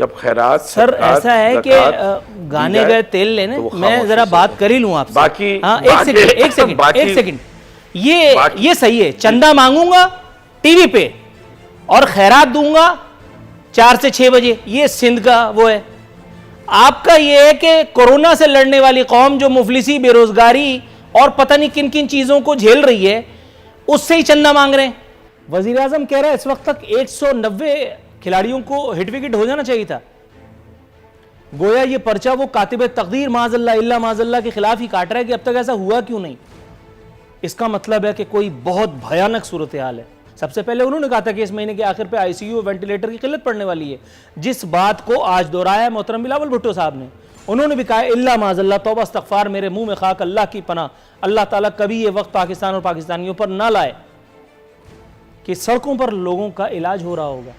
जब खैरात सर ऐसा है कि गाने गए तेल लेने, तो मैं जरा बात कर ही लूं आपसे। बाकी हाँ, एक सेकंड ये सही है, चंदा मांगूंगा टीवी पे और खैरात दूंगा 4 से 6 बजे, ये सिंध का वो है। आपका ये है कि कोरोना से लड़ने वाली कौम जो मुफलिसी, बेरोजगारी और पता नहीं किन किन चीजों को झेल रही है, उससे ही चंदा मांग रहे हैं। वजीर आजम कह रहा है इस वक्त तक 190 खिलाड़ियों को हिट विकेट हो जाना चाहिए था। गोया ये पर्चा वो कातिब तकदीर माज़अल्लाह इल्ला माज़अल्लाह के खिलाफ ही काट रहा है कि अब तक ऐसा हुआ क्यों नहीं। इसका मतलब है कि कोई बहुत भयानक सूरत हाल है। सबसे पहले उन्होंने कहा था कि इस महीने के आखिर पे आईसीयू वेंटिलेटर की किल्लत पड़ने वाली है, जिस बात को आज दोहराया है मोहतरम बिलावल भुट्टो साहब ने। उन्होंने भी कहा इल्ला माज़अल्लाह, तौबा इस्तग़फ़ार, मेरे मुंह में खाक, अल्लाह की पनाह, अल्लाह ताला कभी ये वक्त पाकिस्तान और पाकिस्तानियों पर ना लाए कि सड़कों पर लोगों का इलाज हो रहा होगा।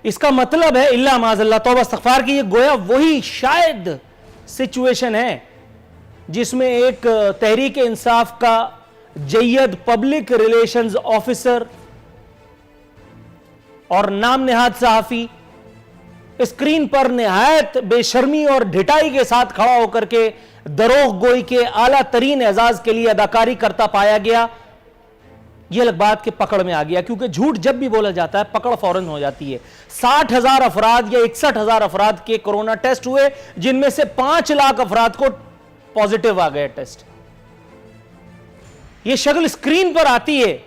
इसका मतलब है इल्ला माज़अल्लाह, तौबा इस्तग़फ़ार की ये गोया वही शायद सिचुएशन है जिसमें एक तहरीक इंसाफ का जय्यद पब्लिक रिलेशंस ऑफिसर और नाम नेहाद सहाफी स्क्रीन पर निहायत बेशर्मी और ढिठाई के साथ खड़ा होकर के दरोग गोई के आला तरीन एजाज के लिए अदाकारी करता पाया गया। यह अलग बात के पकड़ में आ गया, क्योंकि झूठ जब भी बोला जाता है पकड़ फौरन हो जाती है। 60,000 अफराद या 61,000 अफराद के कोरोना टेस्ट हुए, जिनमें से 5 लाख अफराद को पॉजिटिव आ गए टेस्ट। यह शक्ल स्क्रीन पर आती है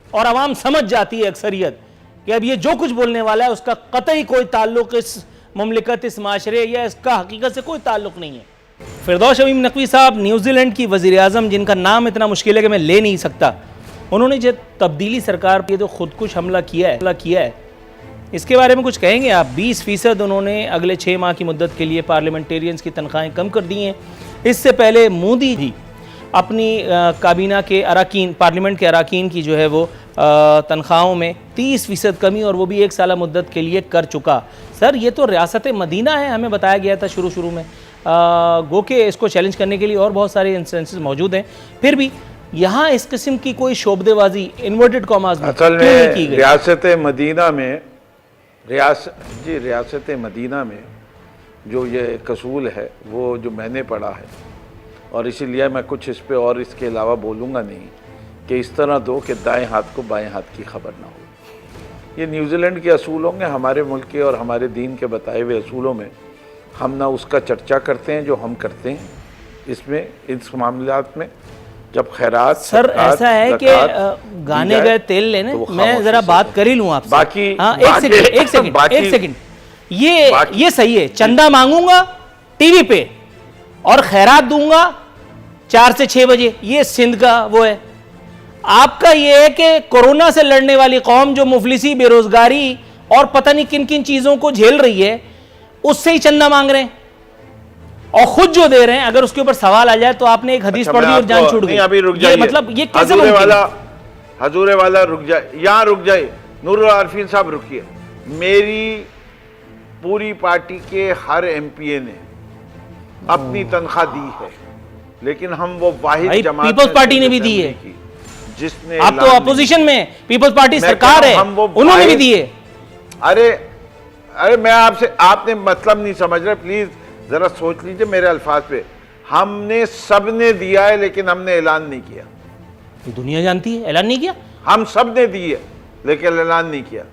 और आवाम समझ जाती है अक्सरियत कि अब ये जो कुछ बोलने वाला है उसका कतई कोई ताल्लुक इस मुमलिकत, इस माशरे या इसका हकीकत से कोई ताल्लुक नहीं है। फिरदौस शमीम नकवी साहब, न्यूजीलैंड की वजीर आजम, जिनका नाम इतना मुश्किल है कि मैं ले नहीं सकता, उन्होंने जो तब्दीली सरकार पर जो खुदकुश हमला किया है इसके बारे में कुछ कहेंगे आप? 20% उन्होंने अगले 6 माह की मुद्दत के लिए पार्लियामेंटेरियंस की तनख्वाहें कम कर दी हैं। इससे पहले मोदी भी अपनी काबीना के अराकीन, पार्लियामेंट के अराकीन की जो है वो तनख्वाहों में 30% कमी, और वो भी 1 साल मुद्दत के लिए कर चुका। सर ये तो रियासत मदीना है, हमें बताया गया था शुरू में। गो के इसको चैलेंज करने के लिए और बहुत सारे इंस्टेंसेस मौजूद हैं, फिर भी यहाँ इस किस्म की कोई शोबदेबाजी इन्वर्टेड कॉमास में क्यों नहीं की गई? रियासत मदीना में जो ये कसूल है वो जो मैंने पढ़ा है, और इसीलिए मैं कुछ इस पे और इसके अलावा बोलूँगा नहीं, कि इस तरह दो कि दाएं हाथ को बाएं हाथ की खबर ना हो। ये न्यूजीलैंड के असूल होंगे, हमारे मुल्क के और हमारे दीन के बताए हुए असूलों में हम ना उसका चर्चा करते हैं जो हम करते हैं इसमें, इस मामलात में। जब खैरात सर ऐसा है कि गाने गए तेल लेने, तो मैं जरा बात कर ही लूं आपसे। बाकी हाँ, एक सेकंड ये सही है, चंदा मांगूंगा टीवी पे और खैरात दूंगा 4 से 6 बजे, ये सिंध का वो है। आपका ये है कि कोरोना से लड़ने वाली कौम जो मुफलिसी, बेरोजगारी और पता नहीं किन किन चीजों को झेल रही है, उससे ही चंदा मांग रहे हैं, और खुद जो दे रहे हैं। अगर उसके ऊपर सवाल आ जाए तो आपने एक हदीस पढ़ दी और जान छूट गई। अभी रुक जाइए, मतलब ये कैसे मुमकिन है? हजूरे वाला रुक जाए, यहाँ रुक जाए, नूरुल आरिफीन साहब रुकिए। मेरी पूरी पार्टी के हर एमपीए ने अपनी तनख्वाह दी है, लेकिन हम वो वाहिद जमात पीपल्स पार्टी ने भी दी है, जिसने, आप तो अपोजिशन में, पीपल्स पार्टी सरकार है, उन्होंने भी दी है। अरे मैं आपने मतलब नहीं समझ रहे, प्लीज जरा सोच लीजिए मेरे अल्फाज पे। हमने सबने दिया है, लेकिन हमने ऐलान नहीं किया। ये दुनिया जानती है, ऐलान नहीं किया। हम सब ने दी है, लेकिन ऐलान नहीं किया।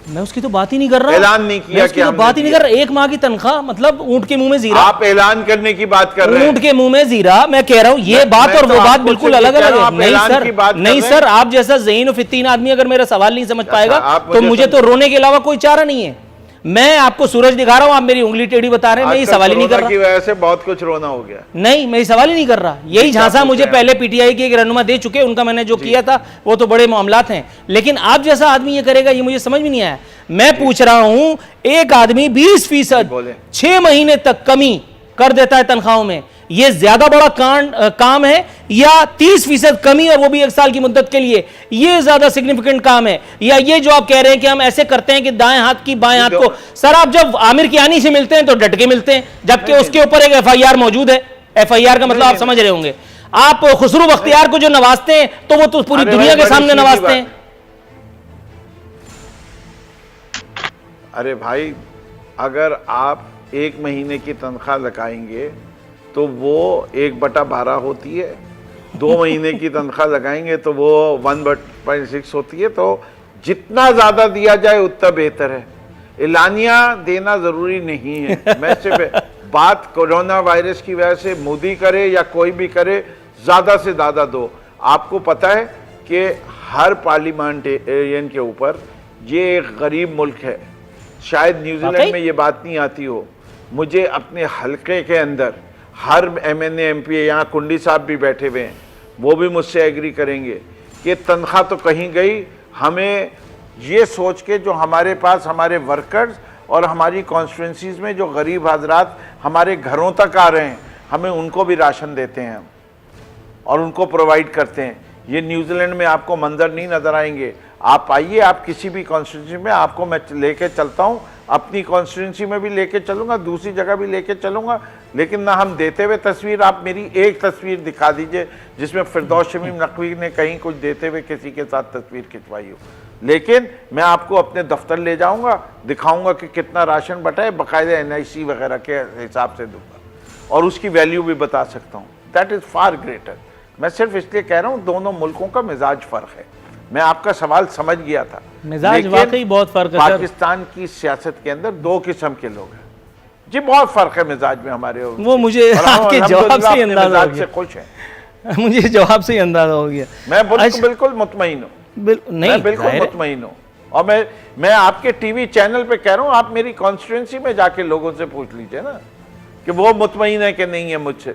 मैं उसकी तो बात ही नहीं कर रहा, ऐलान नहीं किया, मैं उसकी तो बात ही नहीं कर रहा। 1 माह की तनख्वाह मतलब ऊंट के मुंह में जीरा। आप ऐलान करने की बात कर रहे हैं, ऊंट के मुंह में जीरा। मैं कह रहा हूं ये बात और वो बात बिल्कुल अलग अलग है। नहीं सर, आप जैसा ज़हीन और फित्तीन आदमी अगर मेरा सवाल नहीं समझ पाएगा तो मुझे तो रोने के अलावा कोई चारा नहीं है। मैं आपको सूरज दिखा रहा हूं, आप मेरी उंगली टेढ़ी बता रहे हैं, मैं ये सवाल ही नहीं कर रहा। की वजह से बहुत कुछ रोना हो गया। नहीं, मैं ये सवाल ही नहीं कर रहा। यही झांसा मुझे पहले पीटीआई के एक रहनुमा दे चुके, उनका मैंने जो किया था वो तो बड़े मामलात हैं, लेकिन आप जैसा आदमी ये करेगा ये मुझे समझ में नहीं आया। मैं पूछ रहा हूं, एक आदमी 20% 6 महीने तक कमी कर देता है तनख्वाहों में, ये ज्यादा बड़ा काम है या 30% कमी और वो भी 1 साल की मुद्दत के लिए, ये ज्यादा सिग्निफिकेंट काम है? या ये जो आप कह रहे हैं कि हम ऐसे करते हैं कि दाएं हाथ की बाएं हाथ को? सर आप जब आमिर कियानी से मिलते हैं तो डट के मिलते हैं, जबकि उसके ऊपर एक FIR मौजूद है। FIR का मतलब आप समझ रहे होंगे। आप खुसरू बख्तियार को जो नवाजते हैं तो वो तो पूरी दुनिया के सामने नवाजते हैं। अरे भाई, अगर आप 1 महीने की तनख्वाह लगाएंगे तो वो 1/12 होती है, 2 महीने की तनख्वाह लगाएंगे तो वो 1/6 होती है। तो जितना ज़्यादा दिया जाए उतना बेहतर है। एलानिया देना ज़रूरी नहीं है। मैं सिर्फ बात कोरोना वायरस की वजह से मोदी करे या कोई भी करे, ज़्यादा से ज़्यादा दो। आपको पता है कि हर पार्लियामेंटेरियन के ऊपर ये एक गरीब मुल्क है। शायद न्यूजीलैंड में ये बात नहीं आती हो। मुझे अपने हलके के अंदर हर MNA MP, यहाँ कुंडी साहब भी बैठे हुए हैं, वो भी मुझसे एग्री करेंगे कि तनख्वाह तो कहीं गई। हमें ये सोच के जो हमारे पास हमारे वर्कर्स और हमारी कॉन्स्टिट्यूंसीज में जो गरीब हजरात हमारे घरों तक आ रहे हैं, हमें उनको भी राशन देते हैं हम और उनको प्रोवाइड करते हैं। ये न्यूजीलैंड में आपको मंजर नहीं नज़र आएंगे। आप आइए, आप किसी भी कॉन्स्टिट्यूंसी में, आपको मैं लेके चलता हूँ, अपनी कॉन्स्टिट्यूंसी में भी लेके चलूँगा, दूसरी जगह भी लेके चलूँगा। लेकिन ना हम देते हुए तस्वीर, आप मेरी एक तस्वीर दिखा दीजिए जिसमें फिरदौस शमीम नकवी ने कहीं कुछ देते हुए किसी के साथ तस्वीर खिंचवाई हो। लेकिन मैं आपको अपने दफ्तर ले जाऊँगा, दिखाऊँगा कि कितना राशन बटा है, बाकायदा NIC वगैरह के हिसाब से दूँगा और उसकी वैल्यू भी बता सकता हूँ। That is far greater. मैं सिर्फ इसलिए कह रहा हूँ दोनों मुल्कों का मिजाज फ़र्क है। मैं आपका सवाल समझ गया था, मिजाज वाकई बहुत फर्क है। पाकिस्तान की सियासत के अंदर 2 किस्म के लोग हैं जी, बहुत फर्क है मिजाज में हमारे। वो मुझे आपके जवाब से ही अंदाजा हो गया। खुश है, मुझे जवाब से ही अंदाजा हो गया। मैं बिल्कुल मुतमईन हूँ, मैं बिल्कुल मुतमईन हूँ। और मैं आपके टीवी चैनल पे कह रहा हूँ, आप मेरी कॉन्स्टिट्यूंसी में जाके लोगों से पूछ लीजिए ना कि वो मुतमईन है कि नहीं है मुझसे।